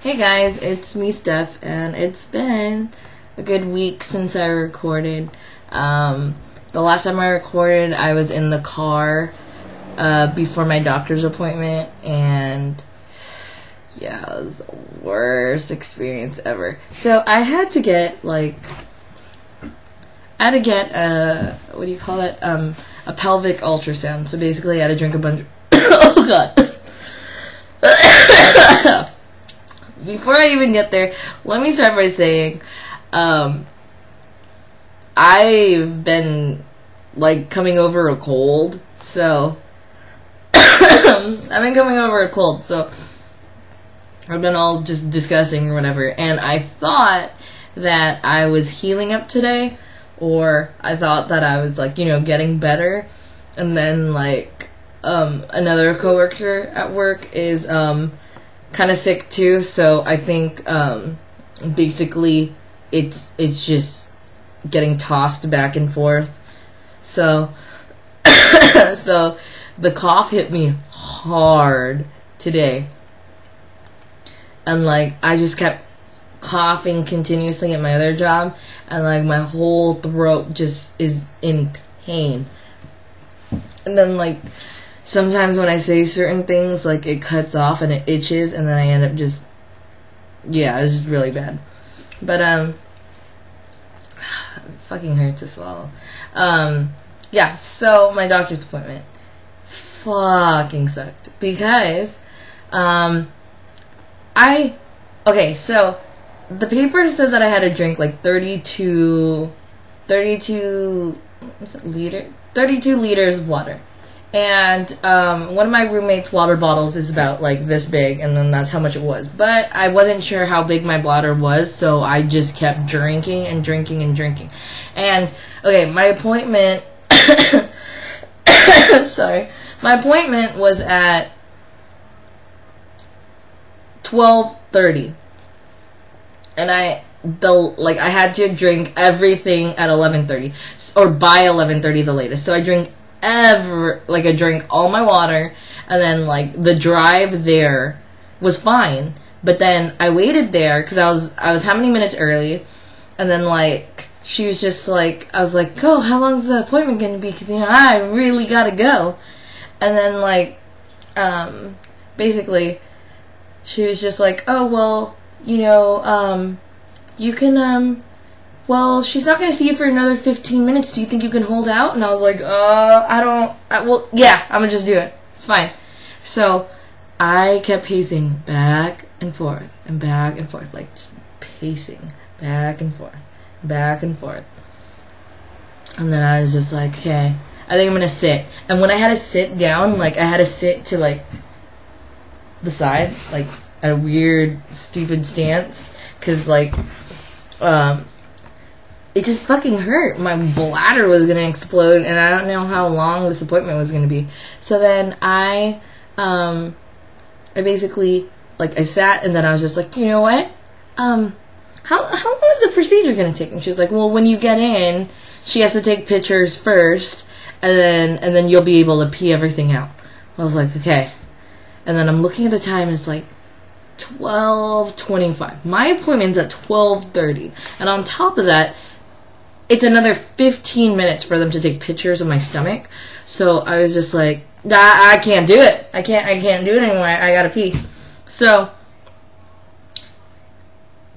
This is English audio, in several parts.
Hey guys, it's me, Steph, and it's been a good week since I recorded. The last time I recorded, I was in the car before my doctor's appointment, and yeah, it was the worst experience ever. So I had to get a what do you call it? A pelvic ultrasound. So basically, I had to drink a bunch. Oh god. Before I even get there, let me start by saying, I've been, coming over a cold, so, I've been coming over a cold, so, I've been all just discussing or whatever, and I thought that I was healing up today, or I thought that I was, getting better, and then, another coworker at work is, kind of sick too, so I think basically it's just getting tossed back and forth. So so the cough hit me hard today, and I just kept coughing continuously at my other job, and my whole throat just is in pain. And then sometimes when I say certain things, it cuts off and it itches, and then I end up just, yeah, it's just really bad. But, it fucking hurts to swallow. Yeah, so my doctor's appointment fucking sucked, because, okay, so the paper said that I had to drink, 32 liters of water. And one of my roommate's water bottles is about this big, and then that's how much it was. But I wasn't sure how big my bladder was, so I just kept drinking and drinking and drinking. And okay, my appointment sorry. My appointment was at 12:30. And I had to drink everything at 11:30, or by 11:30 the latest. So I drank I drank all my water, and then the drive there was fine, but then I waited there because I was how many minutes early, and then she was just I was like, oh, how long is the appointment gonna be, because I really gotta go. And then basically she was just oh, well, you can well, she's not going to see you for another 15 minutes. Do you think you can hold out? And I was like, well, yeah, I'm going to just do it. It's fine. So I kept pacing back and forth and back and forth, just pacing back and forth, back and forth. And then I was just okay, I think I'm going to sit. And when I had to sit down, I had to sit to, the side, a weird, stupid stance, because, it just fucking hurt. My bladder was going to explode, and I don't know how long this appointment was going to be. So then I basically, I sat, and then I was just you know what? How long is the procedure going to take? And she was like, well, when you get in, she has to take pictures first, and then you'll be able to pee everything out. I was like, okay. And then I'm looking at the time, and it's 12:25. My appointment's at 12:30, and on top of that, it's another 15 minutes for them to take pictures of my stomach. So I was just nah, I can't do it. I can't do it anymore. I gotta pee. So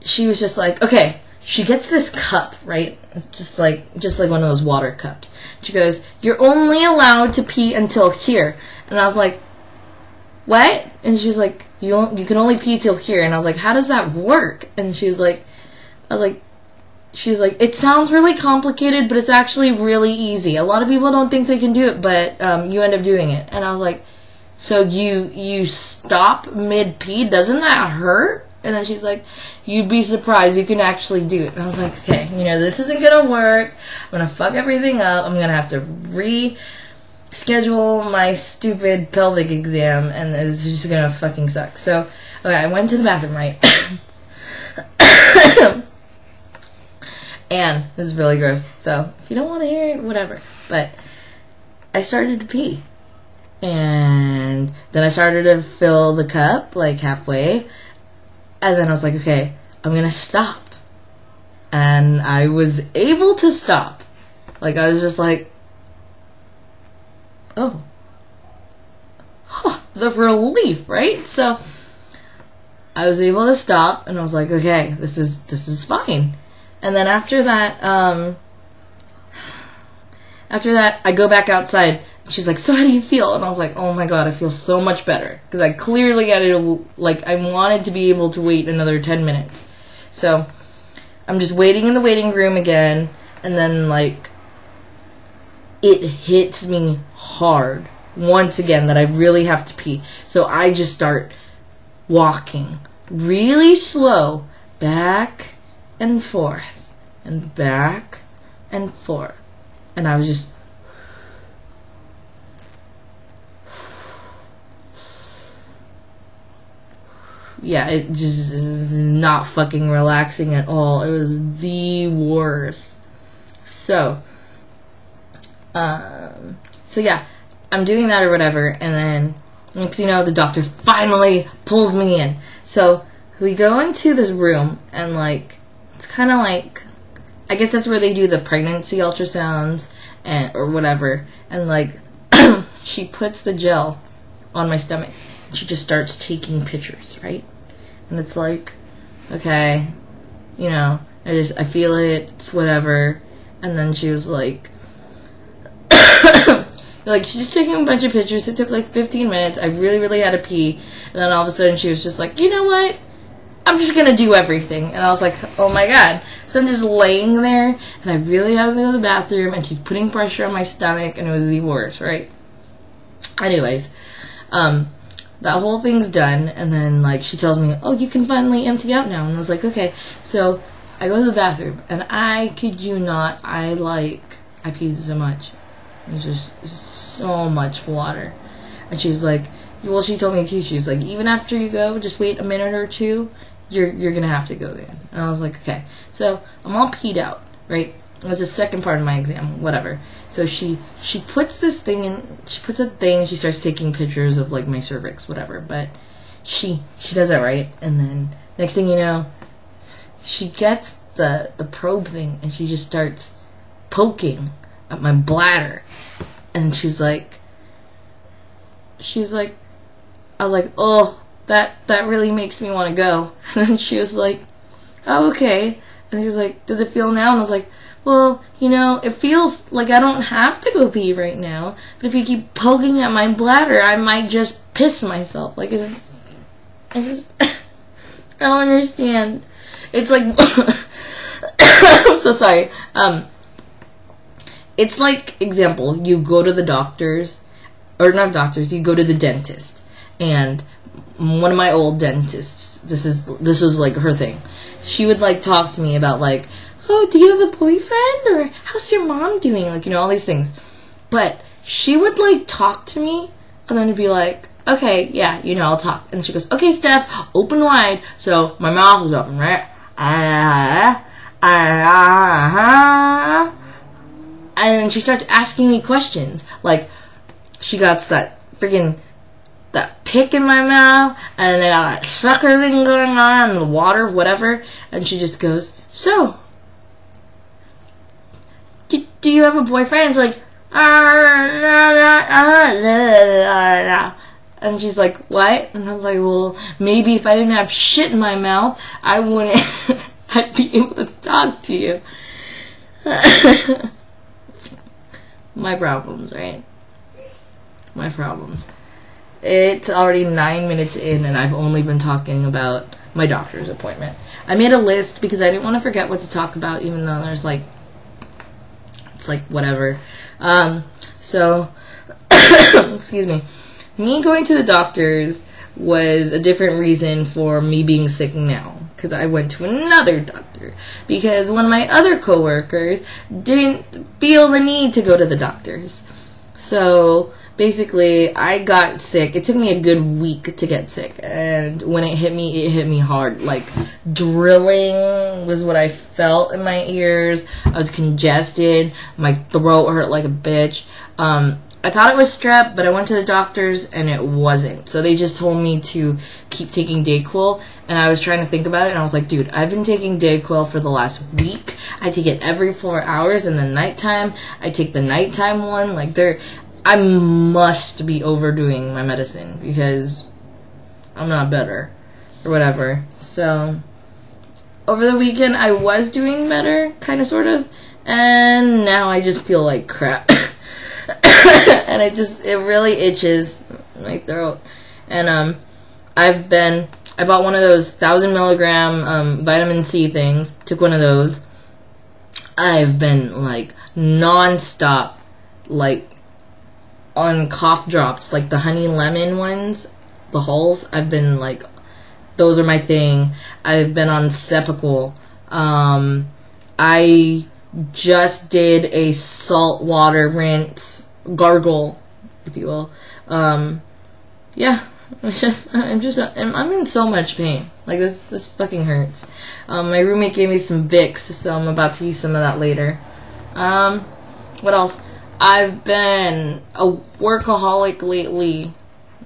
she was just okay. She gets this cup, right? It's just like one of those water cups. She goes, you're only allowed to pee until here. And I was like, what? And she's like, you can only pee till here. And I was like, how does that work? And she's like, it sounds really complicated, but it's actually really easy. A lot of people don't think they can do it, but you end up doing it. And I was like, so you stop mid-pee? Doesn't that hurt? And then she's like, you'd be surprised. You can actually do it. And I was like, okay, this isn't going to work. I'm going to fuck everything up. I'm going to have to reschedule my stupid pelvic exam, and it's just going to fucking suck. So, okay, I went to the bathroom, right? And it was really gross. So if you don't want to hear it, whatever. But I started to pee. And then I started to fill the cup, halfway. And then I was like, okay, I'm gonna stop. And I was able to stop. Like, I was just like, oh. Huh, the relief, right? So I was able to stop, and I was like, okay, this is fine. And then after that, I go back outside. She's like, so how do you feel? And I was like, oh my god, I feel so much better. Because I clearly had to, like, I wanted to be able to wait another 10 minutes. So I'm just waiting in the waiting room again, and then, like, it hits me hard once again that I really have to pee. So I just start walking really slow back and forth and back and forth. And I was just yeah, it just is not fucking relaxing at all. It was the worst. So yeah, I'm doing that or whatever, and then next thing you know, the doctor finally pulls me in. So we go into this room, and like, it's kind of like, I guess that's where they do the pregnancy ultrasounds or whatever. And like, she puts the gel on my stomach. She just starts taking pictures, right? And it's like, okay, you know, I feel it, it's whatever. And then she was like, like, she's just taking a bunch of pictures. It took like 15 minutes. I really, really had to pee. And then all of a sudden she was just like, you know what? I'm just gonna do everything. And I was like, oh my god. So I'm just laying there, and I really have to go to the bathroom, and she's putting pressure on my stomach, and it was the worst, right? Anyways, that whole thing's done, and then, like, she tells me, oh, you can finally empty out now. And I was like, okay. So I go to the bathroom, and I kid you not, I peed so much. It was just so much water. And she's like, well, she told me too, she's like, even after you go, just wait a minute or two, you're gonna have to go then. And I was like, okay. So I'm all peed out, right? It was the second part of my exam, whatever. So she puts this thing in, she puts a thing, she starts taking pictures of like my cervix, whatever. But she does that, right? And then next thing you know, she gets the probe thing, and she just starts poking at my bladder. And she's like, I was like, oh, that really makes me want to go. And then she was like, oh, okay. And she was like, does it feel now? And I was like, well, you know, it feels like I don't have to go pee right now, but if you keep poking at my bladder, I might just piss myself. Like, I don't understand. It's like, I'm so sorry. It's like, example, you go to the doctors, or not doctors, you go to the dentist, and one of my old dentists, this was like her thing. She would like talk to me about like, oh, do you have a boyfriend, or how's your mom doing? Like, you know, all these things. But she would like talk to me, and then be like, okay, yeah, you know, I'll talk. And she goes, okay, Steph, open wide. So my mouth is open, right? And she starts asking me questions. Like, she got that freaking, that pick in my mouth, and I got that sucker thing going on, and the water, whatever. And she just goes, so, do you have a boyfriend? And she's like, and she's like, what? And I was like, well, maybe if I didn't have shit in my mouth, I wouldn't, I'd be able to talk to you. My problems, right? My problems. It's already 9 minutes in, and I've only been talking about my doctor's appointment. I made a list because I didn't want to forget what to talk about, even though there's like, it's like whatever. So, excuse me. Me going to the doctor's was a different reason for me being sick now. Because I went to another doctor. Because one of my other coworkers didn't feel the need to go to the doctor's. So, basically, I got sick. It took me a good week to get sick. And when it hit me hard. Like, drilling was what I felt in my ears. I was congested. My throat hurt like a bitch. I thought it was strep, but I went to the doctor's and it wasn't. So they just told me to keep taking Dayquil, and I was trying to think about it, and I was like, dude, I've been taking Dayquil for the last week. I take it every 4 hours in the nighttime. I take the nighttime one. Like, I must be overdoing my medicine because I'm not better or whatever. So over the weekend, I was doing better, kind of, sort of, and now I just feel like crap. And it really itches my throat. And I bought one of those 1,000 milligram vitamin C things. Took one of those. I've been like non-stop, like on cough drops, like the honey lemon ones, the hulls. I've been like, those are my thing. I've been on Cepacol. I just did a salt water rinse, gargle, if you will. Yeah, I'm in so much pain. Like, this fucking hurts. My roommate gave me some Vicks, so I'm about to use some of that later. What else? I've been a workaholic lately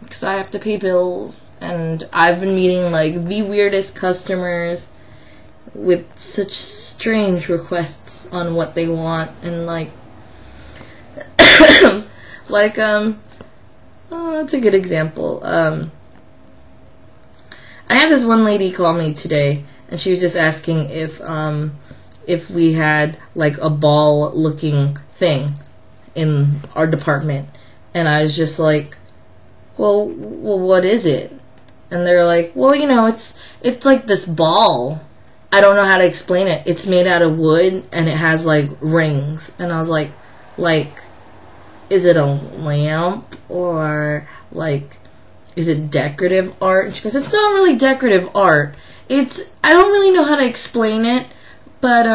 because I have to pay bills, and I've been meeting like the weirdest customers with such strange requests on what they want, and like it's a good example. I had this one lady call me today, and she was just asking if we had like a ball looking thing in our department, and I was just like, well, what is it? And they're like, well, you know, it's like this ball. I don't know how to explain it. It's made out of wood, and it has, like, rings. And I was like, is it a lamp? Or, like, is it decorative art? And she goes, it's not really decorative art. I don't really know how to explain it, but,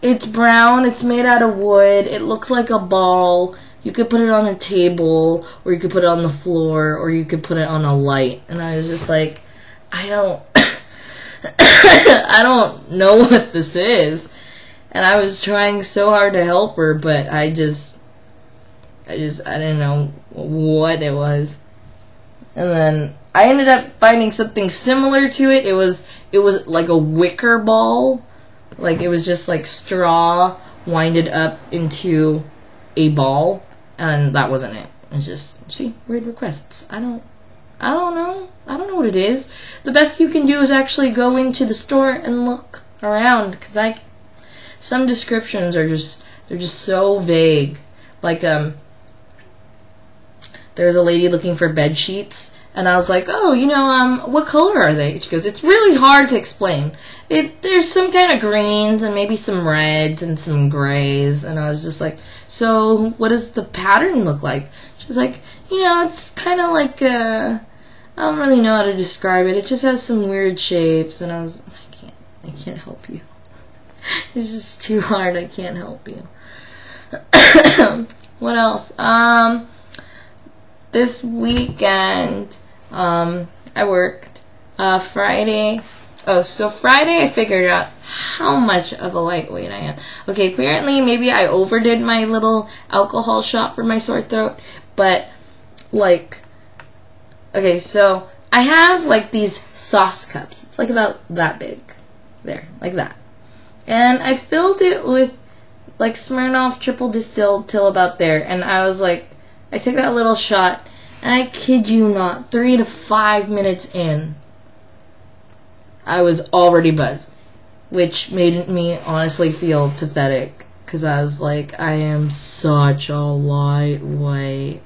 it's brown. It's made out of wood. It looks like a ball. You could put it on a table, or you could put it on the floor, or you could put it on a light. And I was just like, I don't know what this is. And I was trying so hard to help her, but I didn't know what it was. And then I ended up finding something similar to it. It was like a wicker ball. Like, it was just like straw winded up into a ball, and that wasn't it. It's just, see, weird requests. I don't know. I don't know what it is. The best you can do is actually go into the store and look around, because some descriptions are just so vague. Like, there's a lady looking for bed sheets, and I was like, oh, you know, what color are they? She goes, it's really hard to explain. There's some kind of greens and maybe some reds and some grays, and I was just like, so what does the pattern look like? She's like, you know, it's kind of like I don't really know how to describe it. It just has some weird shapes, and I was, I can't help you. It's just too hard. I can't help you. What else? This weekend, I worked. Friday. Oh, so Friday I figured out how much of a lightweight I am. Okay, apparently maybe I overdid my little alcohol shot for my sore throat, but like, okay, so I have like these sauce cups. It's like about that big. There, like that. And I filled it with like Smirnoff triple distilled till about there, and I was like, I took that little shot, and I kid you not, 3 to 5 minutes in, I was already buzzed, which made me honestly feel pathetic, because I was like, I am such a lightweight.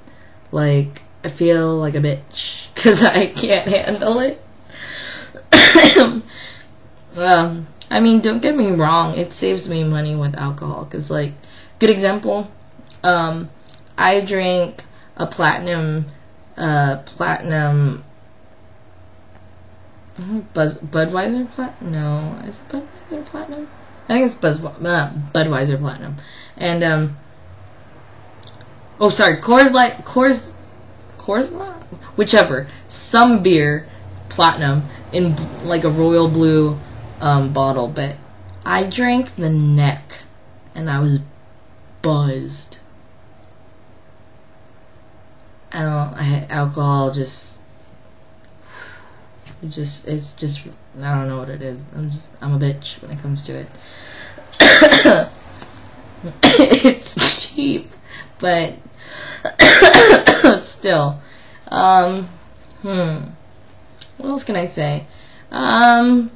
Like, I feel like a bitch, because I can't handle it. I mean, don't get me wrong, it saves me money with alcohol, because, like, good example, I drink a platinum Budweiser Platinum? No, is it Budweiser Platinum? I think it's Budweiser Platinum. And, oh, sorry, Coors, whichever, some beer, Platinum, in, like, a royal blue, bottle, but I drank the neck, and I was buzzed. alcohol it's just, I don't know what it is. I'm a bitch when it comes to it. It's cheap, but still. What else can I say? Well,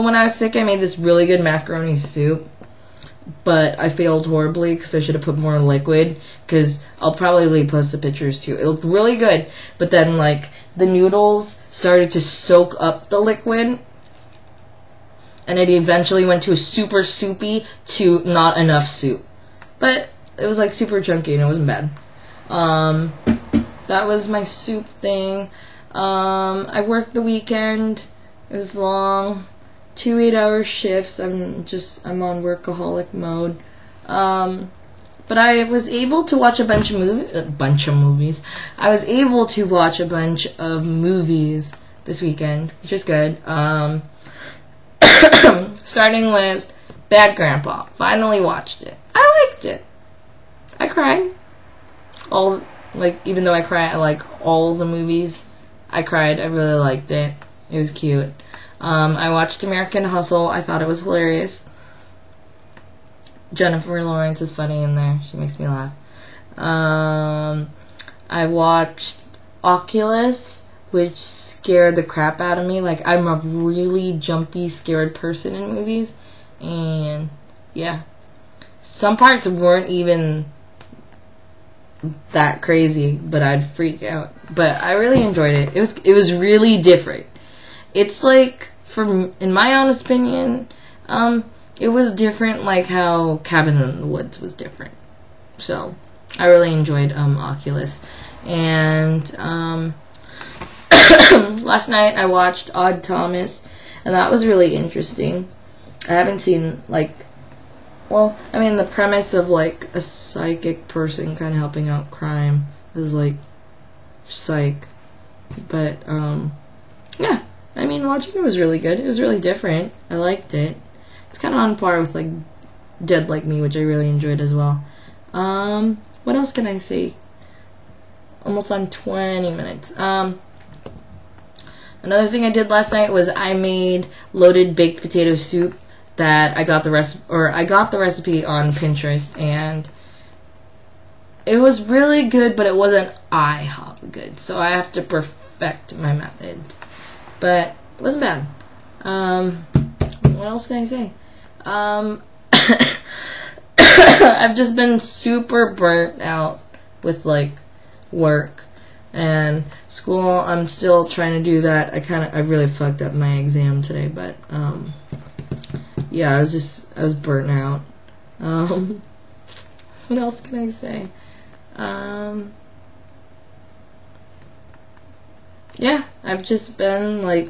when I was sick, I made this really good macaroni soup, but I failed horribly because I should have put more liquid, because I'll probably post the pictures too. It looked really good, but then, like, the noodles started to soak up the liquid, and it eventually went to a super soupy to not enough soup. But it was, like, super chunky, and it wasn't bad. That was my soup thing. I worked the weekend. It was long. 2 8-hour shifts. I'm on workaholic mode. But I was able to watch a bunch of movies. I was able to watch a bunch of movies this weekend, which is good. Starting with Bad Grandpa. Finally watched it. I liked it. I cried. Even though I cry at, like, all the movies, I cried. I really liked it. It was cute. I watched American Hustle. I thought it was hilarious. Jennifer Lawrence is funny in there. She makes me laugh. I watched Oculus, which scared the crap out of me. Like, I'm a really jumpy, scared person in movies. And, yeah. Some parts weren't even that crazy, but I'd freak out. But I really enjoyed it. It was really different. It's like, in my honest opinion, it was different, like how Cabin in the Woods was different. So I really enjoyed Oculus. And last night I watched Odd Thomas, and that was really interesting. I haven't seen, the premise of, like, a psychic person kind of helping out crime is, like, psych. But, yeah. I mean, watching it was really good. It was really different. I liked it. It's kind of on par with, like, Dead Like Me, which I really enjoyed as well. What else can I say? Almost on 20 minutes. Another thing I did last night was I made loaded baked potato soup that I got the recipe on Pinterest, and it was really good, but it wasn't IHOP good, so I have to perfect my methods. But it wasn't bad. What else can I say? I've just been super burnt out with, like, work and school. I'm still trying to do that. I really fucked up my exam today, but yeah, I was burnt out. What else can I say? Yeah, I've just been, like,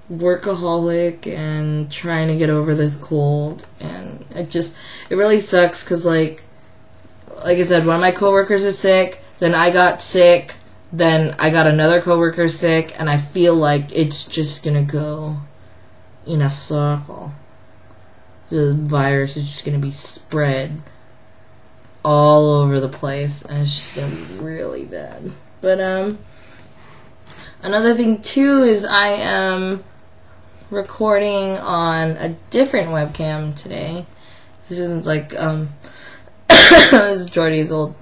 workaholic and trying to get over this cold, and it really sucks because, like I said, one of my coworkers was sick, then I got sick, then I got another coworker sick, and I feel like it's just gonna go in a circle. The virus is just gonna be spread all over the place, and it's just gonna be really bad. But another thing too is I am recording on a different webcam today. This isn't like this is Jordy's old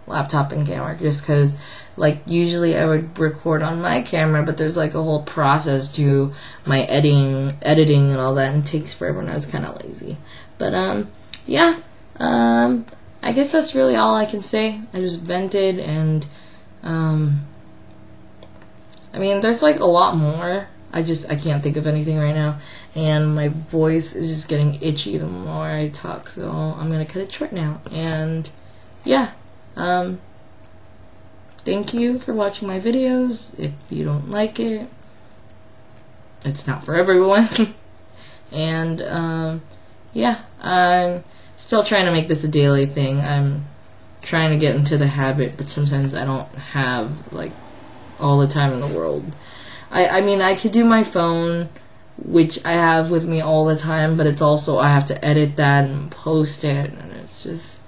laptop and camera, just because, like, usually I would record on my camera, but there's, like, a whole process to my editing and all that, and it takes forever, and I was kind of lazy. But yeah, I guess that's really all I can say. I just vented, and I mean, there's, like, a lot more. I can't think of anything right now, and my voice is just getting itchy the more I talk, so I'm gonna cut it short now. And yeah, thank you for watching my videos. If you don't like it, it's not for everyone. And yeah, I'm still trying to make this a daily thing. I'm trying to get into the habit, but sometimes I don't have, like, all the time in the world. I mean, I could do my phone, which I have with me all the time, but it's also, I have to edit that and post it, and it's just,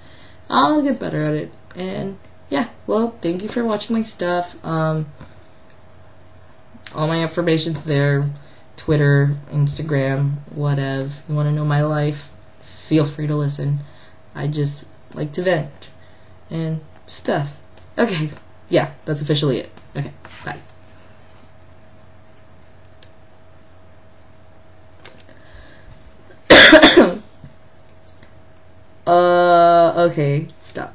I'll get better at it. And yeah, well, thank you for watching my stuff. All my information's there. Twitter, Instagram, whatever. You want to know my life, feel free to listen. I just like to vent and stuff. Okay, yeah, that's officially it. Okay, bye. Okay, stop.